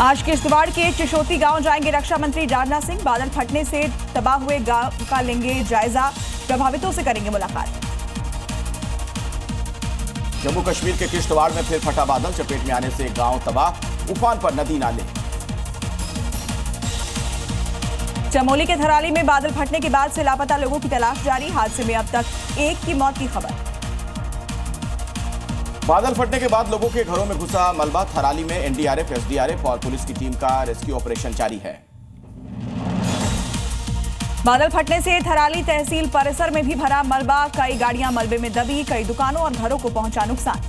आज किश्तवाड़ के चिशोती गांव जाएंगे रक्षा मंत्री राजनाथ सिंह। बादल फटने से तबाह हुए गांव का लेंगे जायजा, प्रभावितों से करेंगे मुलाकात। जम्मू कश्मीर के किश्तवाड़ में फिर फटा बादल, चपेट में आने से गांव तबाह, उफान पर नदी नाले। चमोली के थराली में बादल फटने के बाद से लापता लोगों की तलाश जारी। हादसे में अब तक एक की मौत की खबर। बादल फटने के बाद लोगों के घरों में घुसा मलबा। थराली में एनडीआरएफ, एसडीआरएफ और पुलिस की टीम का रेस्क्यू ऑपरेशन जारी है। बादल फटने से थराली तहसील परिसर में भी भरा मलबा। कई गाड़ियां मलबे में दबी, कई दुकानों और घरों को पहुंचा नुकसान।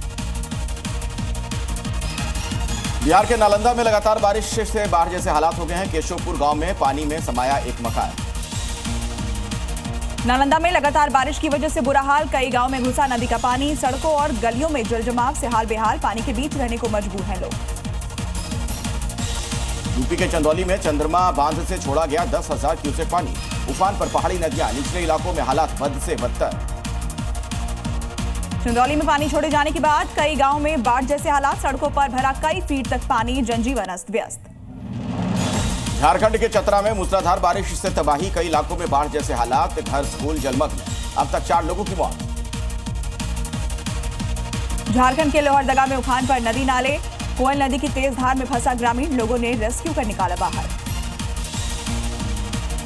बिहार के नालंदा में लगातार बारिश से बाढ़ जैसे हालात हो गए हैं। केशवपुर गांव में पानी में समाया एक मकान। नालंदा में लगातार बारिश की वजह से बुरा हाल। कई गांव में घुसा नदी का पानी। सड़कों और गलियों में जलजमाव से हाल बेहाल। पानी के बीच रहने को मजबूर हैं लोग। यूपी के चंदौली में चंद्रमा बांध से छोड़ा गया 10,000 क्यूसेक पानी। उफान पर पहाड़ी नदियां, निचले इलाकों में हालात बद से बदतर। चंदौली में पानी छोड़े जाने के बाद कई गांवों में बाढ़ जैसे हालात। सड़कों पर भरा कई फीट तक पानी, जनजीवन अस्त व्यस्त। झारखंड के चतरा में मूसलाधार बारिश से तबाही। कई इलाकों में बाढ़ जैसे हालात, घर स्कूल जलमग्न। अब तक 4 लोगों की मौत। झारखंड के लोहरदगा में उफान पर नदी नाले। कोयल नदी की तेज धार में फंसा ग्रामीण, लोगों ने रेस्क्यू कर निकाला बाहर।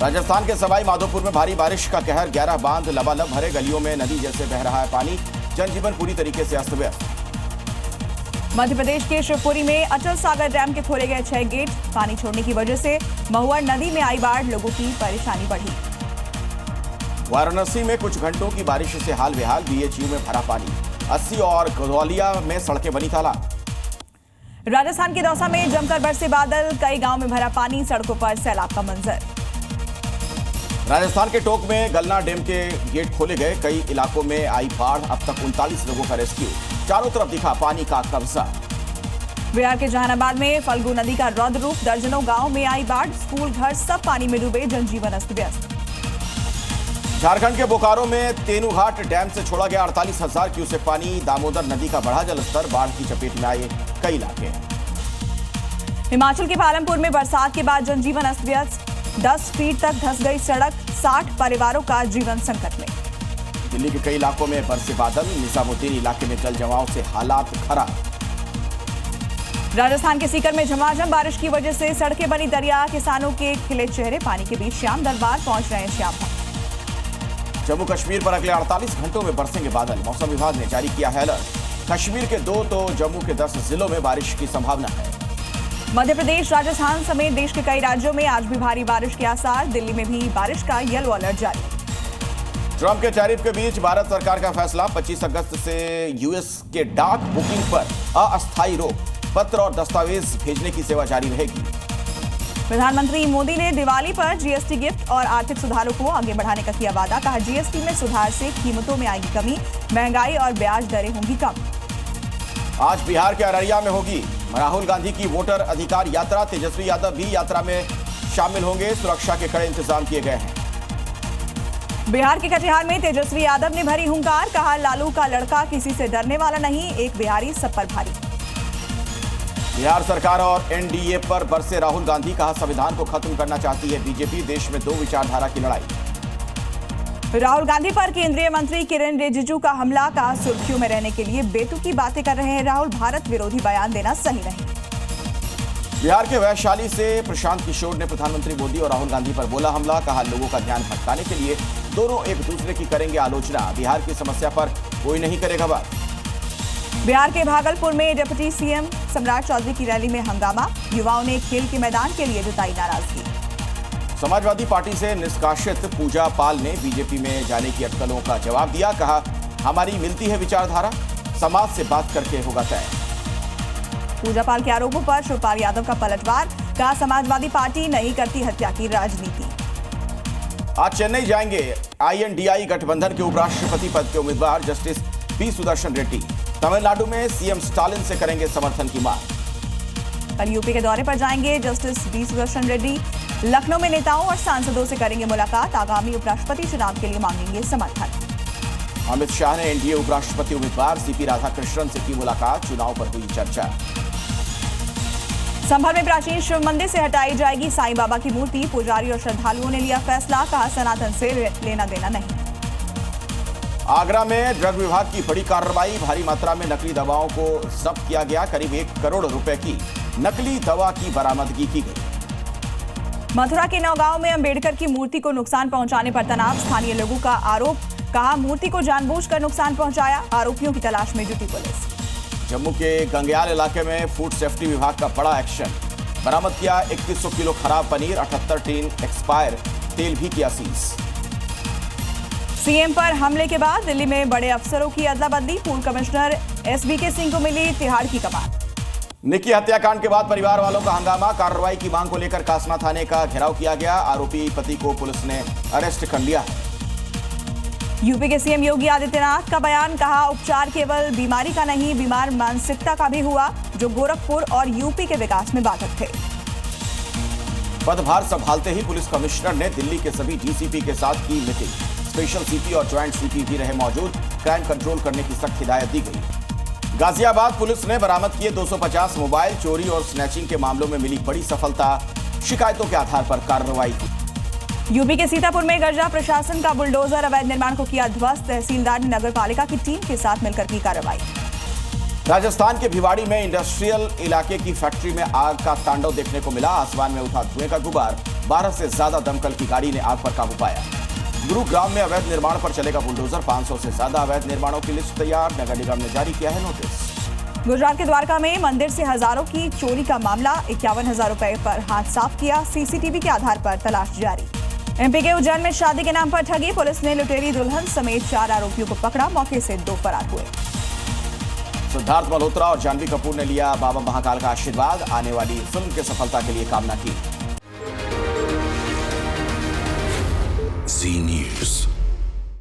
राजस्थान के सवाई माधोपुर में भारी बारिश का कहर। 11 बांध लबालब भरे, गलियों में नदी जैसे बह रहा है पानी। जनजीवन पूरी तरीके से अस्त व्यस्त। मध्य प्रदेश के शिवपुरी में अचल सागर डैम के खोले गए 6 गेट। पानी छोड़ने की वजह से महुआ नदी में आई बाढ़, लोगों की परेशानी बढ़ी। वाराणसी में कुछ घंटों की बारिश से हाल बेहाल। बीएचयू में भरा पानी। 80 और गदौलिया में सड़कें बनी तालाब। राजस्थान के दौसा में जमकर बरसे बादल। कई गांव में भरा पानी, सड़कों पर सैलाब का मंजर। राजस्थान के टोंक में गलना डैम के गेट खोले गए। कई इलाकों में आई बाढ़। अब तक 39 लोगों का रेस्क्यू। चारों तरफ दिखा पानी का कब्जा। बिहार के जहानाबाद में फल्गु नदी का रौद्र रूप। दर्जनों गांव में आई बाढ़। स्कूल, घर सब पानी में डूबे, जनजीवन अस्त व्यस्त। झारखंड के बोकारो में तेनूघाट डैम से छोड़ा गया 48,000 क्यूसेक पानी। दामोदर नदी का बढ़ा जलस्तर। बाढ़ की चपेट में आए कई इलाके। हिमाचल के पालमपुर में बरसात के बाद जनजीवन अस्त व्यस्त। 10 फीट तक धंस गई सड़क। 60 परिवारों का जीवन संकट में। दिल्ली के कई इलाकों में बरसे बादल। निजामुद्दीन इलाके में जल जमाव से हालात खराब। राजस्थान के सीकर में झमाझम बारिश की वजह से सड़कें बनी दरिया। किसानों के खिले चेहरे। पानी के बीच श्याम दरबार पहुंच रहे हैं श्याम भक्त। जम्मू कश्मीर पर अगले 48 घंटों में बरसेंगे बादल। मौसम विभाग ने जारी किया है अलर्ट। कश्मीर के 2 तो जम्मू के 10 जिलों में बारिश की संभावना है। मध्य प्रदेश, राजस्थान समेत देश के कई राज्यों में आज भी भारी बारिश के आसार। दिल्ली में भी बारिश का येलो अलर्ट जारी। ट्रंप के टैरिफ के बीच भारत सरकार का फैसला। 25 अगस्त से यूएस के डाक बुकिंग पर अस्थायी रोक। पत्र और दस्तावेज भेजने की सेवा जारी रहेगी। प्रधानमंत्री मोदी ने दिवाली पर जीएसटी गिफ्ट और आर्थिक सुधारों को आगे बढ़ाने का किया वादा। कहा, जीएसटी में सुधार से कीमतों में आएगी कमी, महंगाई और ब्याज दरें होंगी कम। आज बिहार के अररिया में होगी राहुल गांधी की वोटर अधिकार यात्रा। तेजस्वी यादव भी यात्रा में शामिल होंगे। सुरक्षा के कड़े इंतजाम किए गए हैं। बिहार के कटिहार में तेजस्वी यादव ने भरी हुंकार। कहा, लालू का लड़का किसी से डरने वाला नहीं, एक बिहारी सब पर भारी। बिहार सरकार और एनडीए पर बरसे राहुल गांधी। कहा, संविधान को खत्म करना चाहती है बीजेपी। देश में 2 विचारधारा की लड़ाई। राहुल गांधी पर केंद्रीय मंत्री किरेन रिजिजू का हमला। कहा, सुर्खियों में रहने के लिए बेतुकी बातें कर रहे हैं राहुल। भारत विरोधी बयान देना सही नहीं। बिहार के वैशाली से प्रशांत किशोर ने प्रधानमंत्री मोदी और राहुल गांधी पर बोला हमला। कहा, लोगों का ध्यान भटकाने के लिए दोनों एक दूसरे की करेंगे आलोचना। बिहार की समस्या पर कोई नहीं करेगा बात। बिहार के भागलपुर में डिप्टी सीएम सम्राट चौधरी की रैली में हंगामा। युवाओं ने खेल के मैदान के लिए जताई नाराजगी। समाजवादी पार्टी से निष्कासित पूजा पाल ने बीजेपी में जाने की अटकलों का जवाब दिया। कहा, हमारी मिलती है विचारधारा, समाज से बात करके होगा तय। पूजा पाल के आरोपों पर शिवपाल यादव का पलटवार। कहा, समाजवादी पार्टी नहीं करती हत्या की राजनीति। आज चेन्नई जाएंगे आईएनडीआई गठबंधन के उपराष्ट्रपति पद के उम्मीदवार जस्टिस पी सुदर्शन रेड्डी। तमिलनाडु में सीएम स्टालिन से करेंगे समर्थन की मांग। कल यूपी के दौरे पर जाएंगे जस्टिस पी सुदर्शन रेड्डी। लखनऊ में नेताओं और सांसदों से करेंगे मुलाकात। आगामी उपराष्ट्रपति चुनाव के लिए मांगेंगे समर्थन। अमित शाह ने एनडीए उपराष्ट्रपति उम्मीदवार सीपी राधाकृष्णन से की मुलाकात। चुनाव पर हुई चर्चा। संभल में प्राचीन शिव मंदिर से हटाई जाएगी साईं बाबा की मूर्ति। पुजारी और श्रद्धालुओं ने लिया फैसला, कहा सनातन से लेना देना नहीं। आगरा में ड्रग विभाग की बड़ी कार्रवाई, भारी मात्रा में नकली दवाओं को जब्त किया गया। करीब 1 करोड़ रुपए की नकली दवा की बरामदगी की गई। मथुरा के नौगांव में अंबेडकर की मूर्ति को नुकसान पहुंचाने पर तनाव, स्थानीय लोगों का आरोप, कहा मूर्ति को जानबूझकर नुकसान पहुंचाया। आरोपियों की तलाश में जुटी पुलिस। जम्मू के गंगयाल इलाके में फूड सेफ्टी विभाग का बड़ा एक्शन, बरामद किया 2100 किलो खराब पनीर, 78 टीन एक्सपायर तेल भी किया सीज। सीएम पर हमले के बाद दिल्ली में बड़े अफसरों की अदला बदली, पूर्व कमिश्नर एसबीके सिंह को मिली तिहाड़ की कमान। निक्की हत्याकांड के बाद परिवार वालों का हंगामा, कार्रवाई की मांग को लेकर कासना थाने का घेराव किया गया। आरोपी पति को पुलिस ने अरेस्ट कर लिया। यूपी के सीएम योगी आदित्यनाथ का बयान, कहा उपचार केवल बीमारी का नहीं, बीमार मानसिकता का भी हुआ, जो गोरखपुर और यूपी के विकास में बाधक थे। पदभार संभालते ही पुलिस कमिश्नर ने दिल्ली के सभी डीसीपी के साथ की मीटिंग। स्पेशल सीपी और ज्वाइंट सीपी भी रहे मौजूद। क्राइम कंट्रोल करने की सख्त हिदायत दी गई। गाजियाबाद पुलिस ने बरामद किए 250 मोबाइल। चोरी और स्नैचिंग के मामलों में मिली बड़ी सफलता, शिकायतों के आधार पर कार्रवाई की। यूपी के सीतापुर में गर्जा प्रशासन का बुलडोजर, अवैध निर्माण को किया ध्वस्त। तहसीलदार ने नगरपालिका की टीम के साथ मिलकर की कार्रवाई। राजस्थान के भिवाड़ी में इंडस्ट्रियल इलाके की फैक्ट्री में आग का तांडव देखने को मिला। आसमान में उठा धुएं का गुबार, 12 से ज्यादा दमकल की गाड़ी ने आग पर काबू पाया। गुरुग्राम में अवैध निर्माण पर चलेगा बुलडोजर, 500 से ज्यादा अवैध निर्माणों की लिस्ट तैयार। नगर निगम ने जारी किया है नोटिस। गुजरात के द्वारका में मंदिर से हजारों की चोरी का मामला, 51,000 रुपए पर हाथ साफ किया। सीसीटीवी के आधार पर तलाश जारी। एमपी के उज्जैन में शादी के नाम पर ठगी, पुलिस ने लुटेरी दुल्हन समेत 4 आरोपियों को पकड़ा। मौके से 2 फरार हुए। सिद्धार्थ मल्होत्रा और जानवी कपूर ने लिया बाबा महाकाल का आशीर्वाद, आने वाली फिल्म की सफलता के लिए कामना की। Zee News.